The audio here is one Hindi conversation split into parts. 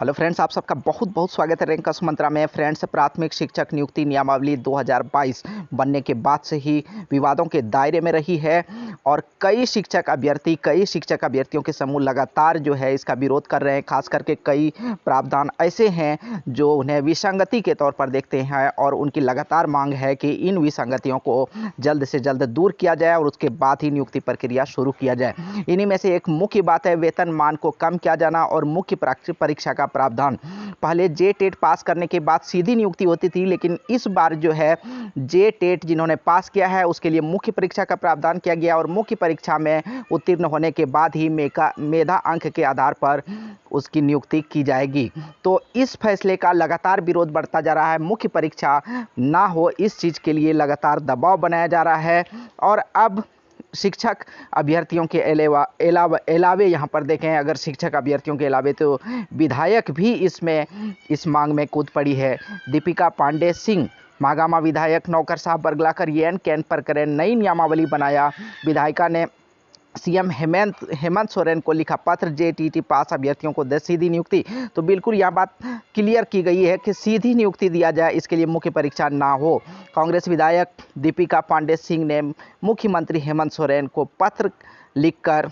हेलो फ्रेंड्स, आप सबका बहुत बहुत स्वागत है रैंकर्स मंत्रा में। फ्रेंड्स, प्राथमिक शिक्षक नियुक्ति नियमावली 2022 बनने के बाद से ही विवादों के दायरे में रही है और कई शिक्षक अभ्यर्थियों के समूह लगातार जो है इसका विरोध कर रहे हैं। खास करके कई प्रावधान ऐसे हैं जो उन्हें विसंगति के तौर पर देखते हैं और उनकी लगातार मांग है कि इन विसंगतियों को जल्द से जल्द दूर किया जाए और उसके बाद ही नियुक्ति प्रक्रिया शुरू किया जाए। इन्हीं में से एक मुख्य बात है वेतनमान को कम किया जाना और मुख्य परीक्षा का प्रावधान। पहले जे-टेट पास करने के बाद सीधी नियुक्ति होती थी, लेकिन इस बार जो है जे-टेट जिन्होंने पास किया है उसके लिए मुख्य परीक्षा का प्रावधान किया गया और मुख्य परीक्षा में उत्तीर्ण होने के बाद ही मेधा अंक के आधार पर उसकी नियुक्ति की जाएगी। तो इस फैसले का लगातार विरोध बढ़ता जा रहा है। मुख्य परीक्षा ना हो, इस चीज़ के लिए लगातार दबाव बनाया जा रहा है और अब शिक्षक अभ्यर्थियों के अलावे यहाँ पर देखें, अगर शिक्षक अभ्यर्थियों के अलावे तो विधायक भी इस मांग में कूद पड़ी है। दीपिका पांडे सिंह महागामा विधायक नौकर साहब बरगलाकर येन कैन प्रकरण नई नियमावली बनाया। विधायिका ने सीएम हेमंत सोरेन को लिखा पत्र, जे-टीटी पास अभ्यर्थियों को दे सीधी नियुक्ति। तो बिल्कुल यह बात क्लियर की गई है कि सीधी नियुक्ति दिया जाए, इसके लिए मुख्य परीक्षा ना हो। कांग्रेस विधायक दीपिका पांडे सिंह ने मुख्यमंत्री हेमंत सोरेन को पत्र लिखकर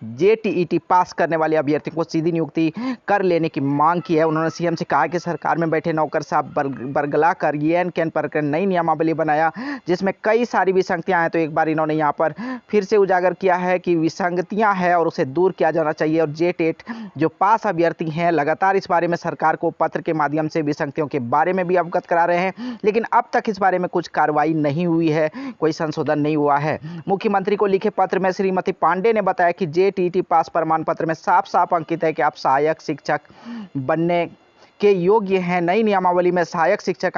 जे-टीईटी पास करने वाले अभ्यर्थियों को सीधी नियुक्ति कर लेने की मांग की है। उन्होंने सीएम से कहा कि सरकार में बैठे नौकर साहब बरगलाकर येन कैन प्रकरण नई नियमावली बनाया जिसमें कई सारी विसंगतियां हैं। तो एक बार इन्होंने यहाँ पर फिर से उजागर किया है कि विसंगतियां हैं और उसे दूर किया जाना चाहिए। और जे-टेट जो पास अभ्यर्थी हैं लगातार इस बारे में सरकार को पत्र के माध्यम से विसंगतियों के बारे में भी अवगत करा रहे हैं, लेकिन अब तक इस बारे में कुछ कार्रवाई नहीं हुई है, कोई संशोधन नहीं हुआ है। मुख्यमंत्री को लिखे पत्र में श्रीमती पांडे ने बताया कि जे-टीटी पास प्रमाण पत्र में साफ साफ अंकित है कि आप सहायक शिक्षक बनने के योग्य हैं। नई नियमावली में सहायक शिक्षक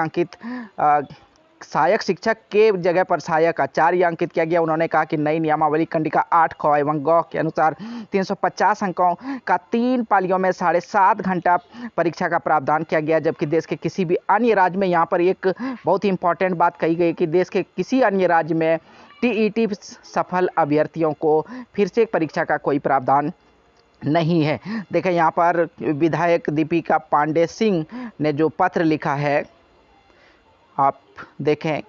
के जगह पर सहायक आचार्य अंकित किया गया। उन्होंने कहा कि नई नियमावली कंडिका 8 ख एवं ग के अनुसार 350 अंकों का 3 पालियों में 7.5 घंटा परीक्षा का प्रावधान किया गया, जबकि देश के किसी भी अन्य राज्य में, यहाँ पर एक बहुत ही इंपॉर्टेंट बात कही गई कि देश के किसी अन्य राज्य में टीईटी सफल अभ्यर्थियों को फिर से परीक्षा का कोई प्रावधान नहीं है। देखें, यहाँ पर विधायक दीपिका पांडे सिंह ने जो पत्र लिखा है, आप देखें,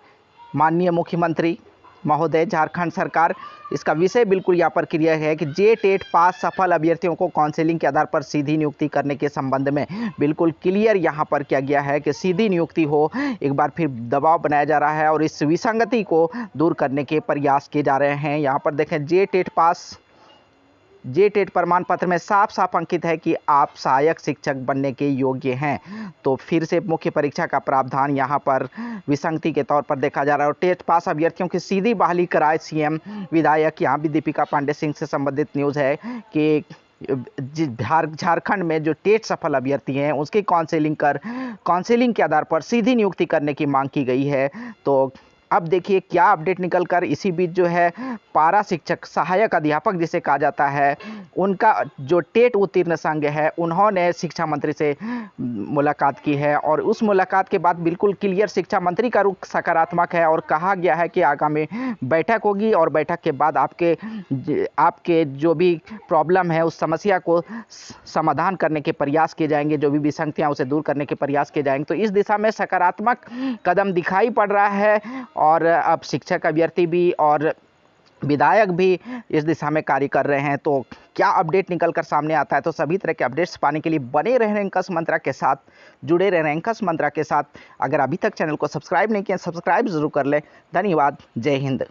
माननीय मुख्यमंत्री महोदय, झारखंड सरकार, इसका विषय बिल्कुल यहाँ पर क्लियर है कि जे-टेट पास सफल अभ्यर्थियों को काउंसलिंग के आधार पर सीधी नियुक्ति करने के संबंध में बिल्कुल क्लियर यहाँ पर किया गया है कि सीधी नियुक्ति हो। एक बार फिर दबाव बनाया जा रहा है और इस विसंगति को दूर करने के प्रयास किए जा रहे हैं। यहाँ पर देखें, जे-टेट प्रमाण पत्र में साफ साफ अंकित है कि आप सहायक शिक्षक बनने के योग्य हैं। तो फिर से मुख्य परीक्षा का प्रावधान यहाँ पर विसंगति के तौर पर देखा जा रहा है और टेट पास अभ्यर्थियों की सीधी बहाली कराए सीएम। विधायक, यहाँ भी दीपिका पांडे सिंह से संबंधित न्यूज़ है कि झारखंड में जो टेट सफल अभ्यर्थी हैं उसकी काउंसलिंग के आधार पर सीधी नियुक्ति करने की मांग की गई है। तो अब देखिए क्या अपडेट निकल कर। इसी बीच जो है पारा शिक्षक, सहायक अध्यापक जिसे कहा जाता है, उनका जो टेट उत्तीर्ण संघ है उन्होंने शिक्षा मंत्री से मुलाकात की है और उस मुलाकात के बाद बिल्कुल क्लियर शिक्षा मंत्री का रुख सकारात्मक है और कहा गया है कि आगामी बैठक होगी और बैठक के बाद आपके जो भी प्रॉब्लम है उस समस्या को समाधान करने के प्रयास किए जाएंगे, जो भी विसंगतियां उसे दूर करने के प्रयास किए जाएंगे। तो इस दिशा में सकारात्मक कदम दिखाई पड़ रहा है और अब शिक्षक अभ्यर्थी भी और विधायक भी इस दिशा में कार्य कर रहे हैं। तो क्या अपडेट निकल कर सामने आता है, तो सभी तरह के अपडेट्स पाने के लिए बने रहे रैंकर्स मंत्रा के साथ, जुड़े रहे रैंकर्स मंत्रा के साथ। अगर अभी तक चैनल को सब्सक्राइब नहीं किया, सब्सक्राइब जरूर कर लें। धन्यवाद। जय हिंद।